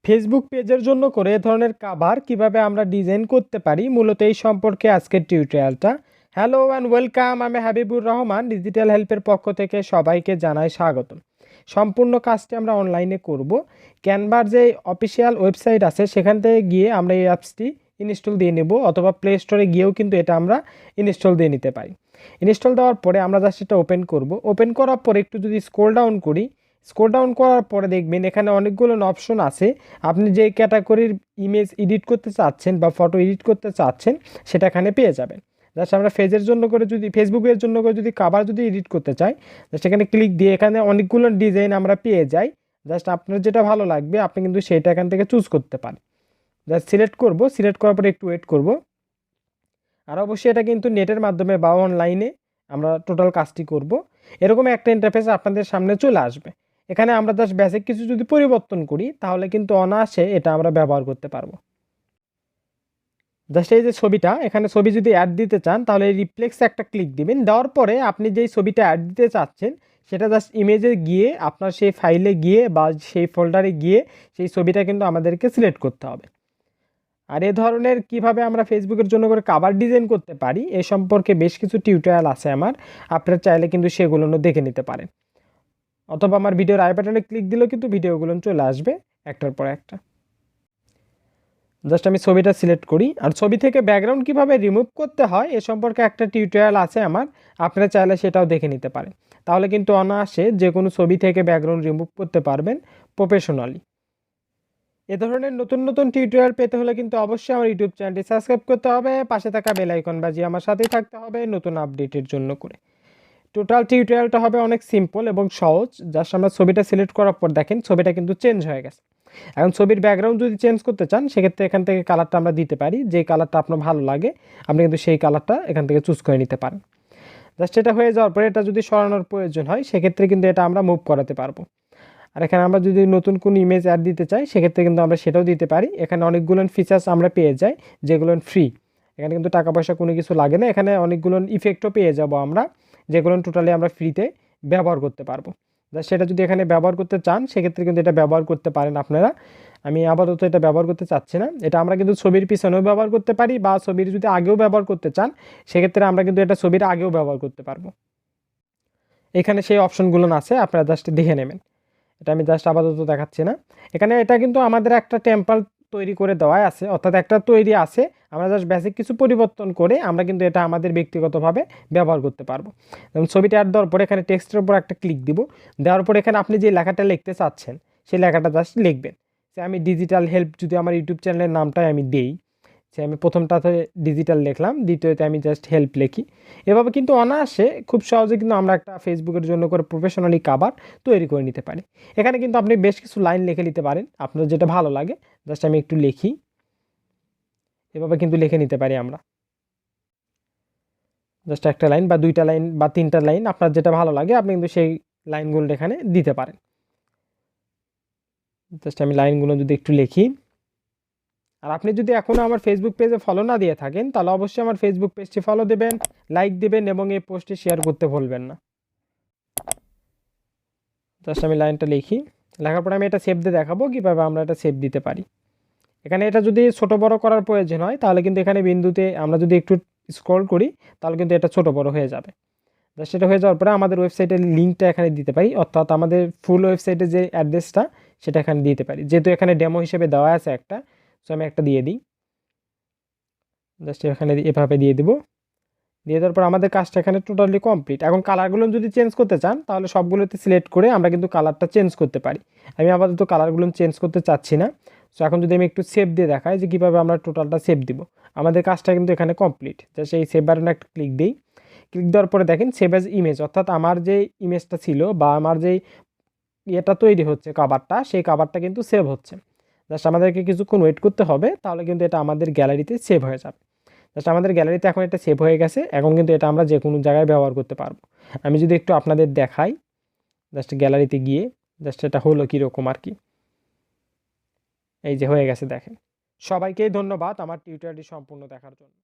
Facebook পেজের জন্য করে এ ধরনের কভার কিভাবে আমরা ডিজাইন করতে পারি মূলত এই সম্পর্কে আজকের টিউটোরিয়ালটা। হ্যালো অ্যান্ড ওয়েলকাম, আমি হাবিবুর রহমান, ডিজিটাল হেল্পের পক্ষ থেকে সবাইকে জানাই স্বাগত। সম্পূর্ণ কাজটি আমরা অনলাইনে করব। ক্যানভার যে অফিসিয়াল ওয়েবসাইট আছে সেখান থেকে গিয়ে আমরা এই অ্যাপসটি ইনস্টল দিয়ে নেব, অথবা প্লে স্টোরে গিয়েও কিন্তু এটা আমরা ইনস্টল দিয়ে নিতে পারি। ইনস্টল দেওয়ার পরে আমরা জাস্ট এটা ওপেন করব। ওপেন করার পরে একটু যদি স্ক্রল ডাউন করি, স্ক্রল ডাউন করার পরে দেখবেন এখানে অনেকগুলো অপশন আছে। আপনি যে ক্যাটাগরির ইমেজ এডিট করতে চাচ্ছেন বা ফটো এডিট করতে চাচ্ছেন সেটা এখানে পেয়ে যাবেন। জাস্ট আমরা ফেসবুকের জন্য করে যদি কভার যদি এডিট করতে চাই, জাস্ট এখানে ক্লিক দিয়ে এখানে অনেকগুলো ডিজাইন আমরা পেয়ে যাই। জাস্ট আপনার যেটা ভালো লাগবে আপনি কিন্তু সেটা এখান থেকে চুজ করতে পারেন। জাস্ট সিলেক্ট করব, সিলেক্ট করার পরে একটু ওয়েট করব। আর অবশ্যই এটা কিন্তু নেটের মাধ্যমে বা অনলাইনে আমরা টোটাল কাজটি করব। এরকম একটা ইন্টারফেস আপনাদের সামনে চলে আসবে। এখানে আমরা জাস্ট বেসিক কিছু যদি পরিবর্তন করি তাহলে কিন্তু অনায়াসে এটা আমরা ব্যবহার করতে পারবো। জাস্ট এই যে ছবিটা, এখানে ছবি যদি অ্যাড দিতে চান তাহলে রিফ্লেক্সে একটা ক্লিক দিবেন। দেওয়ার পরে আপনি যেই ছবিটা অ্যাড দিতে চাচ্ছেন সেটা জাস্ট ইমেজে গিয়ে আপনার সেই ফাইলে গিয়ে বা সেই ফোল্ডারে গিয়ে সেই ছবিটা কিন্তু আমাদেরকে সিলেক্ট করতে হবে। আর এ ধরনের কিভাবে আমরা ফেসবুকের জন্য করে কভার ডিজাইন করতে পারি এ সম্পর্কে বেশ কিছু টিউটোরিয়াল আছে আমার, আপনারা চাইলে কিন্তু সেগুলো দেখে নিতে পারেন, অথবা আমার ভিডিওর আই বাটনে ক্লিক দিলেও কিন্তু ভিডিওগুলো চলে আসবে একটার পর একটা। জাস্ট আমি ছবিটা সিলেক্ট করি। আর ছবি থেকে ব্যাকগ্রাউন্ড কিভাবে রিমুভ করতে হয় এ সম্পর্কে একটা টিউটোরিয়াল আছে আমার, আপনারা চাইলে সেটাও দেখে নিতে পারেন। তাহলে কিন্তু অনায়াসে যে কোনো ছবি থেকে ব্যাকগ্রাউন্ড রিমুভ করতে পারবেন প্রফেশনালি। এ ধরনের নতুন নতুন টিউটোরিয়াল পেতে হলে কিন্তু অবশ্যই আমার ইউটিউব চ্যানেলটি সাবস্ক্রাইব করতে হবে, পাশে থাকা বেল আইকন বাজিয়ে আমার সাথেই থাকতে হবে নতুন আপডেটের জন্য করে। টোটাল টিউটোরিয়ালটা হবে অনেক সিম্পল এবং সহজ। জাস্ট আমরা ছবিটা সিলেক্ট করার পর দেখেন ছবিটা কিন্তু চেঞ্জ হয়ে গেছে। এখন ছবির ব্যাকগ্রাউন্ড যদি চেঞ্জ করতে চান সেক্ষেত্রে এখান থেকে কালারটা আমরা দিতে পারি, যে কালারটা আপনার ভালো লাগে আপনি কিন্তু সেই কালারটা এখান থেকে চুজ করে নিতে পারেন। জাস্ট এটা হয়ে যাওয়ার পরে এটা যদি সরানোর প্রয়োজন হয় সেক্ষেত্রে কিন্তু এটা আমরা মুভ করাতে পারবো। আর এখানে আমরা যদি নতুন কোনো ইমেজ অ্যাড দিতে চাই সেক্ষেত্রে কিন্তু আমরা সেটাও দিতে পারি। এখানে অনেকগুলো ফিচার্স আমরা পেয়ে যাই যেগুলো ফ্রি, এখানে কিন্তু টাকা পয়সা কোনো কিছু লাগে না। এখানে অনেকগুলো ইফেক্টও পেয়ে যাব আমরা, যেগুলো টোটালি আমরা ফ্রিতে ব্যবহার করতে পারবো। সেটা যদি এখানে ব্যবহার করতে চান সেক্ষেত্রে কিন্তু এটা ব্যবহার করতে পারেন আপনারা। আমি আপাতত এটা ব্যবহার করতে চাচ্ছি না। এটা আমরা কিন্তু ছবির পিছনেও ব্যবহার করতে পারি, বা ছবির যদি আগেও ব্যবহার করতে চান সেক্ষেত্রে আমরা কিন্তু এটা ছবির আগেও ব্যবহার করতে পারবো। এখানে সেই অপশনগুলো আছে, আপনারা জাস্ট দেখে নেবেন। এটা আমি জাস্ট আপাতত দেখাচ্ছি না। এখানে এটা কিন্তু আমাদের একটা টেম্পল তৈরি করে দেওয়াই আছে, অর্থাৎ একটা তৈরি আছে। আমরা জাস্ট বেসিক কিছু পরিবর্তন করে আমরা কিন্তু এটা আমাদের ব্যক্তিগতভাবে ব্যবহার করতে পারবো। যেমন ছবিটা অ্যাড দেওয়ার পরে এখানে টেক্সটের উপর একটা ক্লিক দিব। দেওয়ার পরে এখানে আপনি যে লেখাটা লিখতে চাচ্ছেন সেই লেখাটা জাস্ট লিখবেন। সে আমি ডিজিটাল হেল্প যদি আমার ইউটিউব চ্যানেলের নামটাই আমি দেই, সে আমি প্রথমটাতে ডিজিটাল লিখলাম, দ্বিতীয়তে আমি জাস্ট হেল্প লিখি। এভাবে কিন্তু অনায়াসে খুব সহজে কিন্তু আমরা একটা ফেসবুকের জন্য করে প্রফেশনালি কভার তৈরি করে নিতে পারি। এখানে কিন্তু আপনি বেশ কিছু লাইন লিখে নিতে পারেন আপনার যেটা ভালো লাগে। জাস্ট আমি একটু লিখি, এভাবে কিন্তু লিখে নিতে পারি আমরা। জাস্ট একটা লাইন বা দুইটা লাইন বা তিনটা লাইন আপনার যেটা ভালো লাগে আপনি কিন্তু সেই লাইনগুলো এখানে দিতে পারেন। জাস্ট আমি লাইনগুলো যদি একটু লিখি। আর আপনি যদি এখনও আমার ফেসবুক পেজে ফলো না দিয়ে থাকেন তাহলে অবশ্যই আমার ফেসবুক পেজটি ফলো দেবেন, লাইক দেবেন এবং এই পোস্টটি শেয়ার করতে ভুলবেন না। জাস্ট আমি লাইনটা লিখি, লেখার পরে আমি এটা সেভ দিয়ে দেখাবো কীভাবে আমরা এটা সেভ দিতে পারি। এখানে এটা যদি ছোট বড় করার প্রয়োজন হয় তাহলে কিন্তু এখানে বিন্দুতে আমরা যদি একটু স্ক্রল করি তাহলে কিন্তু এটা ছোট বড় হয়ে যাবে। জাস্ট এটা হয়ে যাওয়ার পরে আমাদের ওয়েবসাইটের লিঙ্কটা এখানে দিতে পারি, অর্থাৎ আমাদের ফুল ওয়েবসাইটের যে অ্যাড্রেসটা সেটা এখানে দিতে পারি। যেহেতু এখানে ডেমো হিসেবে দেওয়া আছে একটা, সো আমি একটা দিয়ে দিই। জাস্ট এখানে এভাবে দিয়ে দিব। দিয়ে দেওয়ার পর আমাদের কাজটা এখানে টোটালি কমপ্লিট। এখন কালারগুলো যদি চেঞ্জ করতে চান তাহলে সবগুলোতে সিলেক্ট করে আমরা কিন্তু কালারটা চেঞ্জ করতে পারি। আমি আপাতত কালারগুলো চেঞ্জ করতে চাচ্ছি না। সো এখন যদি আমি একটু সেভ দিয়ে দেখাই যে কীভাবে আমরা টোটালটা সেভ দিব, আমাদের কাজটা কিন্তু এখানে কমপ্লিট। জাস্ট এই সেভ বাটনে একটা ক্লিক দিই। ক্লিক দেওয়ার পরে দেখেন সেভ অ্যাজ ইমেজ, অর্থাৎ আমার যে ইমেজটা ছিল বা আমার যেই ইয়েটা তৈরি হচ্ছে কভারটা, সেই কভারটা কিন্তু সেভ হচ্ছে। জাস্ট আমাদেরকে কিছুক্ষণ ওয়েট করতে হবে, তাহলে কিন্তু এটা আমাদের গ্যালারিতে সেভ হয়ে যাবে। জাস্ট আমাদের গ্যালারিতে এখন এটা সেভ হয়ে গেছে। এখন কিন্তু এটা আমরা যে কোনো জায়গায় ব্যবহার করতে পারবো। আমি যদি একটু আপনাদের দেখাই, জাস্ট গ্যালারিতে গিয়ে জাস্ট এটা হলো কীরকম আর কি। এই যে হয়ে গেছে দেখেন। সবাইকেই ধন্যবাদ আমার টিউটোরিয়ালটি সম্পূর্ণ দেখার জন্য।